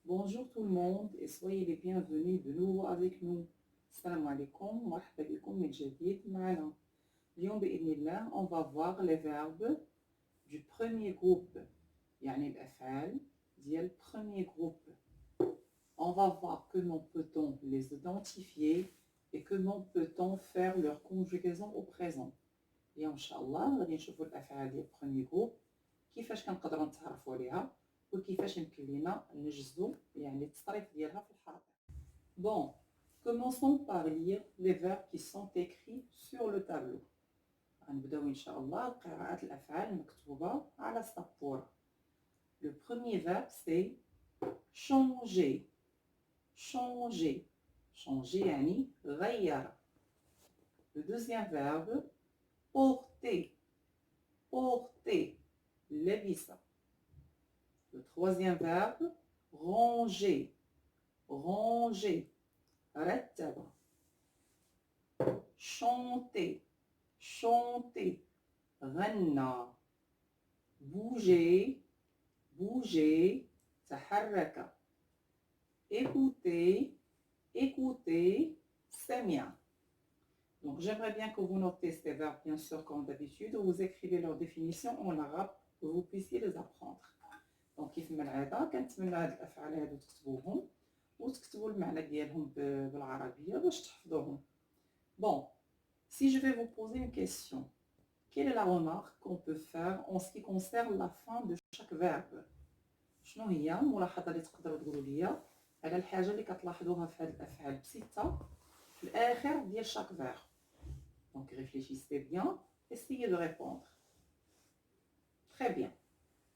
Bonjour tout le monde et soyez les bienvenus de nouveau avec nous. Salam alaikum, marhaba bikum min jadid ma'ana. اليوم بإذن الله on va voir les verbes du premier groupe يعني الأفعال ديال premier groupe. On va voir comment peut-on les identifier et comment peut-on faire leur conjugaison au présent. Et Inch'Allah غادي نشوفوا الأفعال ديال premier groupe كيفاش كنقدروا نتعرفوا عليها وكيفاش يمكن لينا نجزو يعني التصريف ديالها في الحاضر. Bon, commençons par lire les verbes qui sont écrits sur le tableau. غنبداو إن شاء الله قراءة الأفعال المكتوبة على السبورة. Le premier verbe c'est changer. Changer. Changer يعني غير. Le deuxième verbe porter. Porter. لبس. Le troisième verbe, ranger. Ranger. رتب. Chanter. Chanter. غنى. Bouger. Bouger. تحرك. Écouter. Écouter. سمع. Donc j'aimerais bien que vous notez ces verbes, bien sûr, comme d'habitude, vous écrivez leur définition en arabe pour que vous puissiez les apprendre. دونك كيف ما العاده كنتمنى هاد الافعال هادو تكتبوهم وتكتبوا المعنى ديالهم بالعربيه باش تحفظوهم. Bon, si je vais vous poser une question, quelle est la remarque qu'on peut faire en ce qui concerne la fin de chaque verbe? شنو هي الملاحظه اللي تقدروا تقولوا لي على الحاجه اللي كتلاحظوها في هاد الافعال بسته في الاخر ديال chaque verbe? Donc réfléchissez bien, essayez de répondre. Très bien.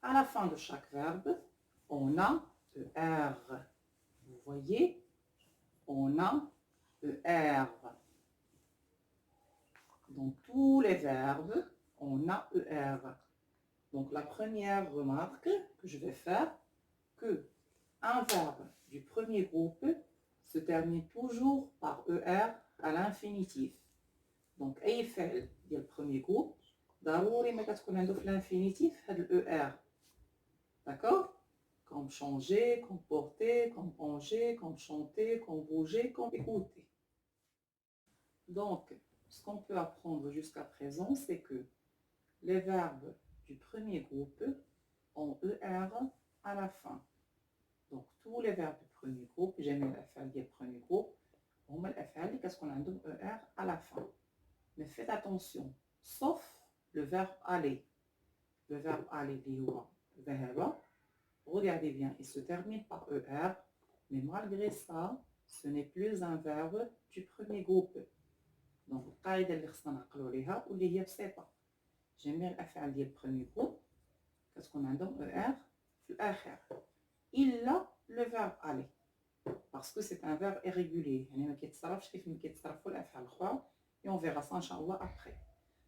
À la fin de chaque verbe, on a ER. Vous voyez, on a ER. Dans tous les verbes, on a ER. Donc la première remarque que je vais faire, que un verbe du premier groupe se termine toujours par ER à l'infinitif. Donc أي فعل ديال premier groupe ضروري ما كتكون عنده في l'infinitif هاد ER. D'accord? Comme changer, comme porter, comme ranger, comme chanter, comme bouger, comme écouter. Donc, ce qu'on peut apprendre jusqu'à présent, c'est que les verbes du premier groupe ont ER à la fin. Donc, tous les verbes du premier groupe, j'aime l'affaire du premier groupe, on met l'affaire qui qu'on a ER à la fin. Mais faites attention, sauf le verbe aller. Le verbe aller, regardez bien, il se termine par ER, mais malgré ça, ce n'est plus un verbe du premier groupe. Donc, القاعدة اللي خصنا نعقلوا عليها واللي هي بسيطة. جميع الأفعال ديال البروميي جروب كتكون عندهم ER في الآخر. إلا le verbe aller. Parce que c'est un verbe irrégulier. يعني ما كيتصرفش كيف ما كيتصرفوا الأفعال الأخرى. Et on verra ça, Inch'Allah, après.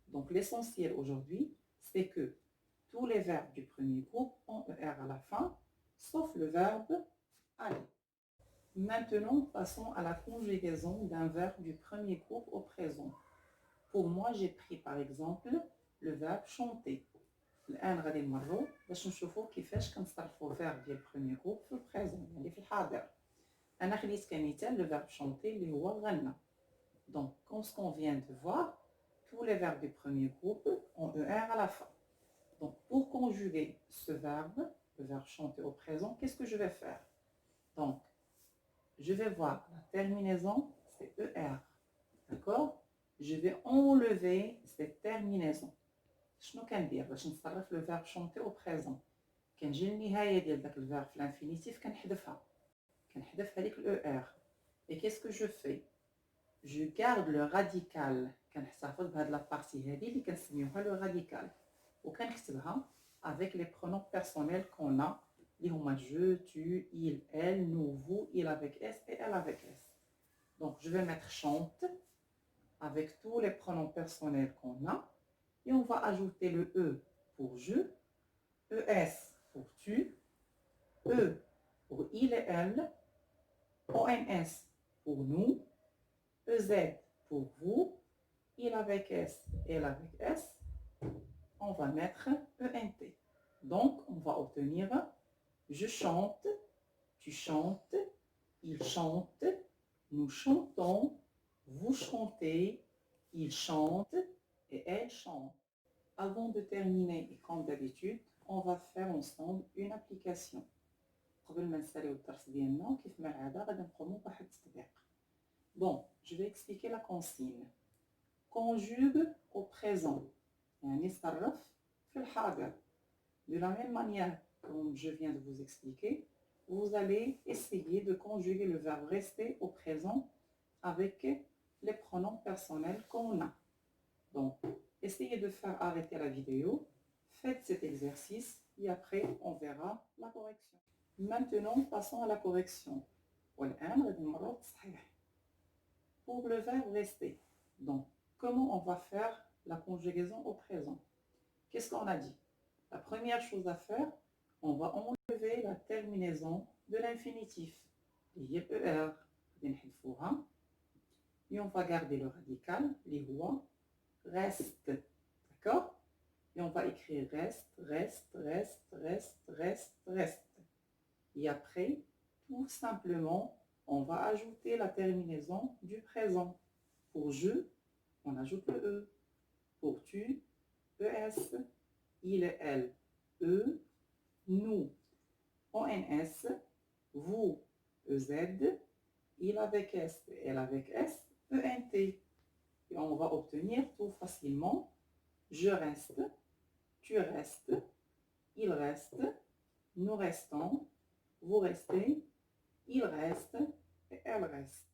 Donc, l'essentiel aujourd'hui, c'est que tous les verbes du premier groupe ont ER à la fin, sauf le verbe aller. Maintenant, passons à la conjugaison d'un verbe du premier groupe au présent. Pour moi, j'ai pris par exemple le verbe chanter. الآن غادي نمروا باش نشوفوا كيفاش كنصرفوا الفيرب ديال البروميي جروب في البريزون يعني في الحاضر. أنا خديت كمثال le verbe chanter اللي هو غنى. Donc, comme ce qu'on vient de voir, tous les verbes du premier groupe ont ER à la fin. Donc, pour conjuguer ce verbe, le verbe chanter au présent, qu'est-ce que je vais faire? Donc, je vais voir la terminaison, c'est ER. D'accord? Je vais enlever cette terminaison. شنو كندير باش نصرف le verbe chanter au présent؟ كنجي للنهاية ديال داك الفيرب في l'infinitif كنحذفها. كنحذف هذيك ER. Et qu'est-ce que je fais? Je garde le radical. كنحتفظ بهاد la partie هذه اللي كنسميوها le radical. وكنكتبها avec les pronoms personnels qu'on a, اللي هما je, tu, il, elle, nous, vous, il avec S et elle avec S. Donc je vais mettre chante avec tous les pronoms personnels qu'on a et on va ajouter le E pour je, ES pour tu, E pour il et elle, ONS pour nous, EZ pour vous, il avec S, elle avec S, on va mettre ENT. Donc, on va obtenir je chante, tu Tu chantes, il chante, nous chantons, vous chantez, il chante et elle chante. Avant de terminer, et comme d'habitude, on va faire ensemble une application. قبل ما نساليو الدرس ديالنا كيف ما العاده غادي نقوموا بواحد التطبيق. Bon, je vais expliquer la consigne. Conjugue au présent. يعني صرف في الحاضر. De la même manière, comme je viens de vous expliquer, vous allez essayer de conjuguer le verbe rester au présent avec les pronoms personnels qu'on a. Donc, essayez de faire arrêter la vidéo, faites cet exercice et après on verra la correction. Maintenant, passons à la correction. Pour le verbe rester, donc comment on va faire la conjugaison au présent? Qu'est-ce qu'on a dit? La première chose à faire, on va enlever la terminaison de l'infinitif. ER, et on va garder le radical, les voix, reste. D'accord? Et on va écrire reste, reste, reste, reste, reste, reste. Et après, tout simplement, on va ajouter la terminaison du présent. Pour je, on ajoute le E. Pour tu, ES. Il et elle, E. Nous, ONS. Vous, EZ. Il avec S, elle avec S, ENT. Et on va obtenir tout facilement. Je reste, tu restes, il reste, nous restons, vous restez, il reste et elle reste.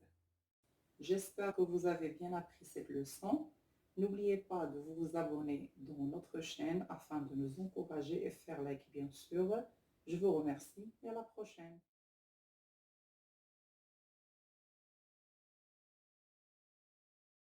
J'espère que vous avez bien appris cette leçon. N'oubliez pas de vous abonner dans notre chaîne afin de nous encourager et faire like bien sûr. Je vous remercie et à la prochaine.